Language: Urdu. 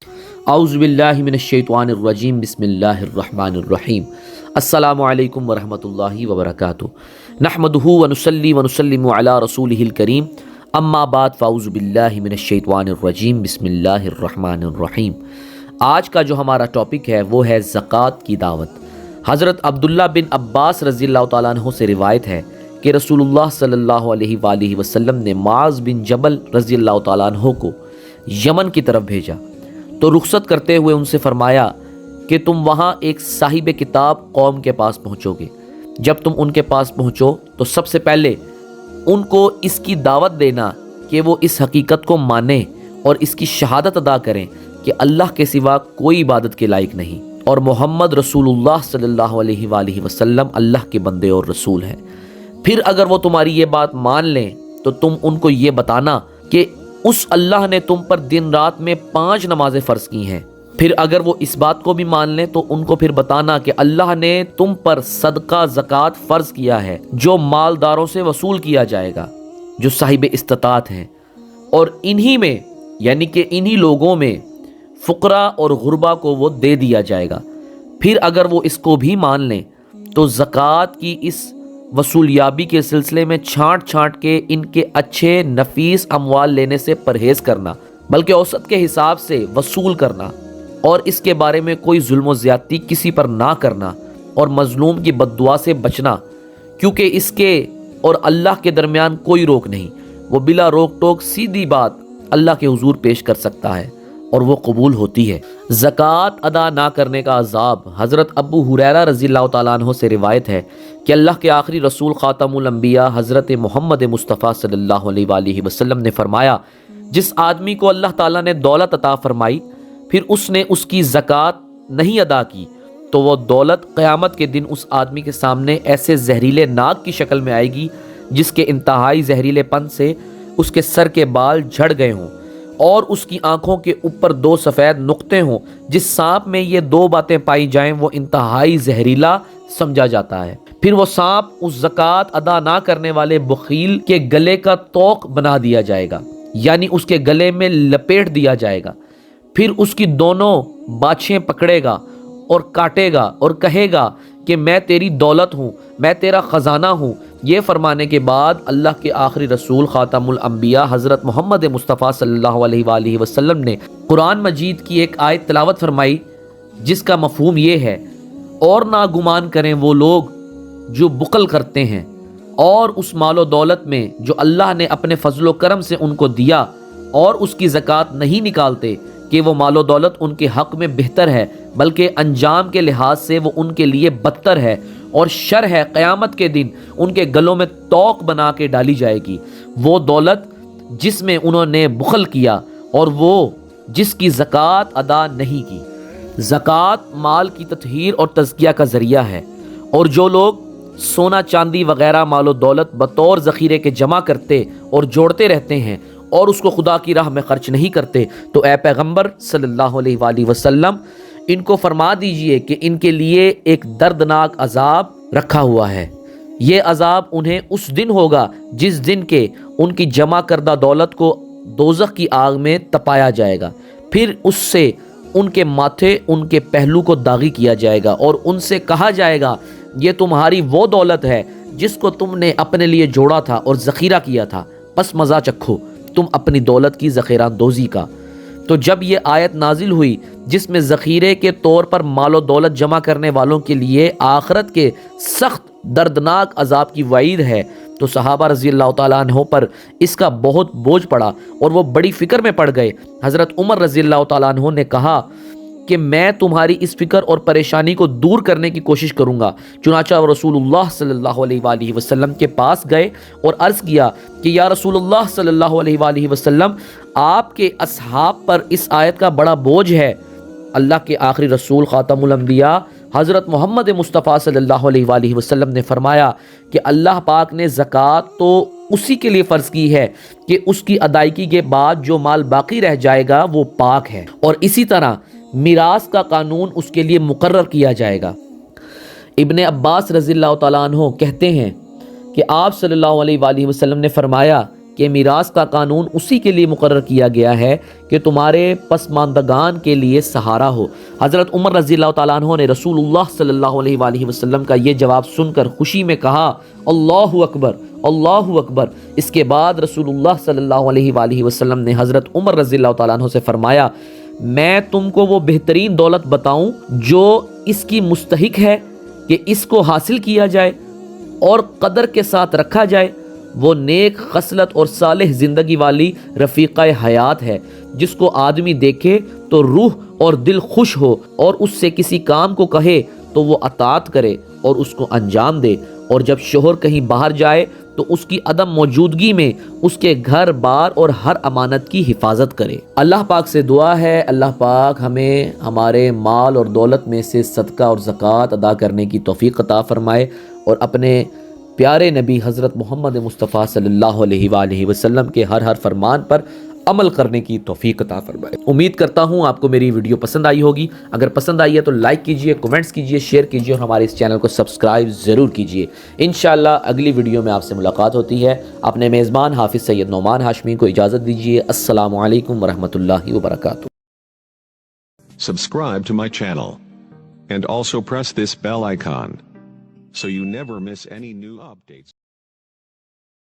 اعوذ باللہ من الشیطان الرجیم بسم اللہ الرحمن الرحیم السلام علیکم ورحمۃ اللہ وبرکاتہ نحمدہ ونصلی ونسلم علی رسولہ الکریم اما بعد فاعوذ باللہ من الشیطان الرجیم بسم اللہ الرحمن الرحیم۔ آج کا جو ہمارا ٹاپک ہے وہ ہے زکوٰۃ کی دعوت۔ حضرت عبداللہ بن عباس رضی اللہ تعالیٰ عنہ سے روایت ہے کہ رسول اللہ صلی اللہ علیہ وآلہ وسلم نے معاذ بن جبل رضی اللہ تعالیٰ عنہ کو یمن کی طرف بھیجا تو رخصت کرتے ہوئے ان سے فرمایا کہ تم وہاں ایک صاحب کتاب قوم کے پاس پہنچو گے۔ جب تم ان کے پاس پہنچو تو سب سے پہلے ان کو اس کی دعوت دینا کہ وہ اس حقیقت کو مانیں اور اس کی شہادت ادا کریں کہ اللہ کے سوا کوئی عبادت کے لائق نہیں اور محمد رسول اللہ صلی اللہ علیہ وآلہ وسلم اللہ کے بندے اور رسول ہیں۔ پھر اگر وہ تمہاری یہ بات مان لیں تو تم ان کو یہ بتانا کہ اس اللہ نے تم پر دن رات میں 5 نمازیں فرض کی ہیں۔ پھر اگر وہ اس بات کو بھی مان لیں تو ان کو پھر بتانا کہ اللہ نے تم پر صدقہ زکوٰۃ فرض کیا ہے جو مالداروں سے وصول کیا جائے گا جو صاحب استطاعت ہیں، اور انہی میں یعنی کہ انہی لوگوں میں فقراء اور غربا کو وہ دے دیا جائے گا۔ پھر اگر وہ اس کو بھی مان لیں تو زکوٰۃ کی اس وصولیابی کے سلسلے میں چھانٹ کے ان کے اچھے نفیس اموال لینے سے پرہیز کرنا، بلکہ اوسط کے حساب سے وصول کرنا، اور اس کے بارے میں کوئی ظلم و زیادتی کسی پر نہ کرنا اور مظلوم کی بد دعا سے بچنا، کیونکہ اس کے اور اللہ کے درمیان کوئی روک نہیں۔ وہ بلا روک ٹوک سیدھی بات اللہ کے حضور پیش کر سکتا ہے اور وہ قبول ہوتی ہے۔ زکوٰۃ ادا نہ کرنے کا عذاب۔ حضرت ابو ہریرہ رضی اللہ تعالیٰ عنہ سے روایت ہے کہ اللہ کے آخری رسول خاتم الانبیاء حضرت محمد مصطفیٰ صلی اللہ علیہ وآلہ وسلم نے فرمایا، جس آدمی کو اللہ تعالیٰ نے دولت عطا فرمائی پھر اس نے اس کی زکوٰۃ نہیں ادا کی تو وہ دولت قیامت کے دن اس آدمی کے سامنے ایسے زہریلے ناگ کی شکل میں آئے گی جس کے انتہائی زہریلے پن سے اس کے سر کے بال جھڑ گئے ہوں اور اس کی آنکھوں کے اوپر 2 سفید نقطے ہوں۔ جس سانپ میں یہ 2 باتیں پائی جائیں وہ انتہائی زہریلا سمجھا جاتا ہے۔ پھر وہ سانپ اس زکوٰۃ ادا نہ کرنے والے بخیل کے گلے کا توق بنا دیا جائے گا، یعنی اس کے گلے میں لپیٹ دیا جائے گا۔ پھر اس کی دونوں باچھیں پکڑے گا اور کاٹے گا اور کہے گا کہ میں تیری دولت ہوں، میں تیرا خزانہ ہوں۔ یہ فرمانے کے بعد اللہ کے آخری رسول خاتم الانبیاء حضرت محمد مصطفیٰ صلی اللہ علیہ وآلہ وسلم نے قرآن مجید کی ایک آیت تلاوت فرمائی جس کا مفہوم یہ ہے، اور نہ گمان کریں وہ لوگ جو بخل کرتے ہیں اور اس مال و دولت میں جو اللہ نے اپنے فضل و کرم سے ان کو دیا اور اس کی زکوٰۃ نہیں نکالتے کہ وہ مال و دولت ان کے حق میں بہتر ہے، بلکہ انجام کے لحاظ سے وہ ان کے لیے بدتر ہے اور شر ہے۔ قیامت کے دن ان کے گلوں میں توق بنا کے ڈالی جائے گی، وہ دولت جس میں انہوں نے بخل کیا اور وہ جس کی زکوٰۃ ادا نہیں کی۔ زکوٰۃ مال کی تطہیر اور تزکیہ کا ذریعہ ہے، اور جو لوگ سونا چاندی وغیرہ مال و دولت بطور ذخیرے کے جمع کرتے اور جوڑتے رہتے ہیں اور اس کو خدا کی راہ میں خرچ نہیں کرتے تو اے پیغمبر صلی اللہ علیہ وآلہ وسلم ان کو فرما دیجئے کہ ان کے لیے ایک دردناک عذاب رکھا ہوا ہے۔ یہ عذاب انہیں اس دن ہوگا جس دن کے ان کی جمع کردہ دولت کو دوزخ کی آگ میں تپایا جائے گا، پھر اس سے ان کے ماتھے ان کے پہلو کو داغی کیا جائے گا اور ان سے کہا جائے گا یہ تمہاری وہ دولت ہے جس کو تم نے اپنے لیے جوڑا تھا اور ذخیرہ کیا تھا، پس مزہ چکھو تم اپنی دولت کی ذخیرہ اندوزی کا۔ تو جب یہ آیت نازل ہوئی جس میں ذخیرے کے طور پر مال و دولت جمع کرنے والوں کے لیے آخرت کے سخت دردناک عذاب کی وعید ہے تو صحابہ رضی اللہ تعالیٰ عنہ پر اس کا بہت بوجھ پڑا اور وہ بڑی فکر میں پڑ گئے۔ حضرت عمر رضی اللہ تعالیٰ عنہ نے کہا کہ میں تمہاری اس فکر اور پریشانی کو دور کرنے کی کوشش کروں گا۔ چنانچہ رسول اللہ صلی اللہ علیہ وآلہ وسلم کے پاس گئے اور عرض کیا کہ یا رسول اللہ صلی اللہ علیہ وآلہ وسلم، آپ کے اصحاب پر اس آیت کا بڑا بوجھ ہے۔ اللہ کے آخری رسول خاتم الانبیاء حضرت محمد مصطفیٰ صلی اللہ علیہ وآلہ وسلم نے فرمایا کہ اللہ پاک نے زکوٰۃ تو اسی کے لیے فرض کی ہے کہ اس کی ادائیگی کے بعد جو مال باقی رہ جائے گا وہ پاک ہے، اور اسی طرح میراث کا قانون اس کے لیے مقرر کیا جائے گا۔ ابن عباس رضی اللہ تعالیٰ عنہ کہتے ہیں کہ آپ صلی اللہ علیہ وآلہ وسلم نے فرمایا کہ میراث کا قانون اسی کے لیے مقرر کیا گیا ہے کہ تمہارے پسماندگان کے لیے سہارا ہو۔ حضرت عمر رضی اللہ تعالیٰ عنہ نے رسول اللہ صلی اللہ علیہ وآلہ وسلم کا یہ جواب سن کر خوشی میں کہا اللہ اکبر اللہ اکبر۔ اس کے بعد رسول اللہ صلی اللہ علیہ وآلہ وسلم نے حضرت عمر رضی اللہ تعالیٰ عنہ سے فرمایا میں تم کو وہ بہترین دولت بتاؤں جو اس کی مستحق ہے کہ اس کو حاصل کیا جائے اور قدر کے ساتھ رکھا جائے، وہ نیک خصلت اور صالح زندگی والی رفیقہ حیات ہے جس کو آدمی دیکھے تو روح اور دل خوش ہو اور اس سے کسی کام کو کہے تو وہ اطاعت کرے اور اس کو انجام دے، اور جب شوہر کہیں باہر جائے تو اس کی عدم موجودگی میں اس کے گھر بار اور ہر امانت کی حفاظت کرے۔ اللہ پاک سے دعا ہے اللہ پاک ہمیں ہمارے مال اور دولت میں سے صدقہ اور زکوٰۃ ادا کرنے کی توفیق عطا فرمائے اور اپنے پیارے نبی حضرت محمد مصطفیٰ صلی اللہ علیہ وآلہ وسلم کے ہر فرمان پر عمل کرنے کی توفیق عطا فرمائے۔ امید کرتا ہوں آپ کو میری ویڈیو پسند آئی ہوگی۔ اگر پسند آئی ہے تو لائک کیجئے، کومنٹس کیجئے، شیئر کیجئے اور ہمارے اس چینل کو سبسکرائب ضرور کیجئے۔ انشاءاللہ اگلی ویڈیو میں آپ سے ملاقات ہوتی ہے۔ اپنے میزبان حافظ سید نعمان ہاشمی کو اجازت دیجئے۔ السلام علیکم ورحمۃ اللہ وبرکاتہ۔ Subscribe to my channel and also press this bell icon so you never miss any new updates.